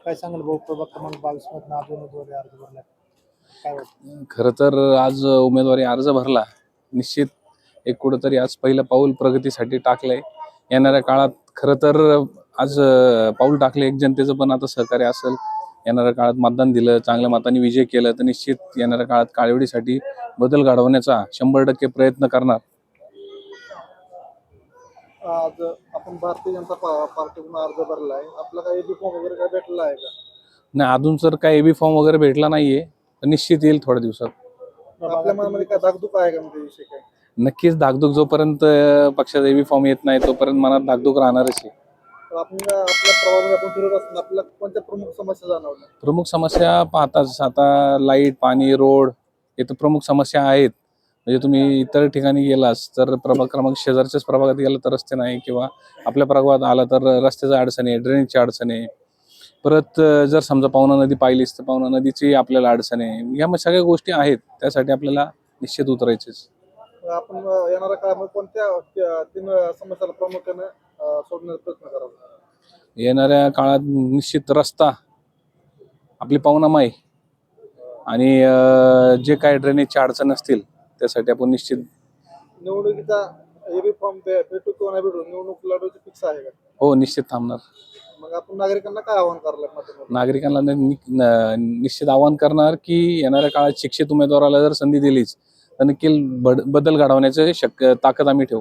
काय सांगाल भाऊ, प्रभाग क्रमांक 22 मधून आज उमेदवारी अर्ज भरला, काय वाटतं? खरं तर आज उमेदवारी अर्ज भरला, निश्चित एक कुठंतरी आज पहिलं पाऊल प्रगतीसाठी टाकलंय. येणाऱ्या काळात खरं तर आज पाऊल टाकले एक जनतेचं पण आता सहकार्य असेल. येणाऱ्या काळात मतदान दिलं, चांगल्या मतांनी विजय केलं तर निश्चित येणाऱ्या काळात काळवडीसाठी बदल घडवण्याचा 100% प्रयत्न करणार. आज आपण भारतीय जनता पार्टीकडून अर्ज भरलाय, आपला काही एबी फॉर्म वगैरे काय भेटला आहे का? नाही, अजून तर काही एबी फॉर्म वगैरे भेटला नाहीये, पण निश्चित येईल थोड्या दिवसात. आपल्या मनामध्ये काय धाकधूक आहे का म्हणजे विषय काय? नक्कीच धाकधूक जोपर्यंत पक्षाचा एबी फॉर्म येत नाही तोपर्यंत मनात धाकधूक राहणारच आहे. तर आपण आपल्या प्रभागामध्ये आपण फिरत असताना आपल्याला कोणत्या प्रमुख समस्या जाणवल्या? प्रमुख समस्या पाहताच आता लाईट, पाणी, रोड हे तर प्रमुख समस्या आहेत. म्हणजे तुम्ही इतर ठिकाणी गेलास तर प्रभाग क्रमांक शेजारच्याच प्रभागात गेला तर रस्ते नाही, किंवा आपल्या प्रभागात आला तर रस्त्याचा अडचण आहे, ड्रेनेजची अडचण आहे. परत जर समजा पवना नदी पाहिलीस तर पवना नदीची आपल्याला अडचण आहे. या सगळ्या गोष्टी आहेत, त्यासाठी आपल्याला निश्चित उतरायचेच. आपण येणाऱ्या काळामध्ये कोणत्या तीन समस्याला प्रामुख्याने सोडण्याचा प्रयत्न करावा? येणाऱ्या काळात निश्चित रस्ता, आपली पवनामाई आणि जे काय ड्रेनेजची अडचण असतील त्यासाठी आपण निश्चित. निवडणुकीचा एबी फॉर्म भेटू किंवा नाही भेटू, निवडणूक लढवायची फिक्स आहे का? हो, निश्चित थांबणार. मग आपण नागरिकांना काय आवाहन करायला माध्यमातून? नागरिकांना निश्चित आवाहन करणार की येणाऱ्या काळात शिक्षित उमेदवाराला जर संधी दिलीच तर नक्की बदल घडवण्याचे ताकद आम्ही ठेवू.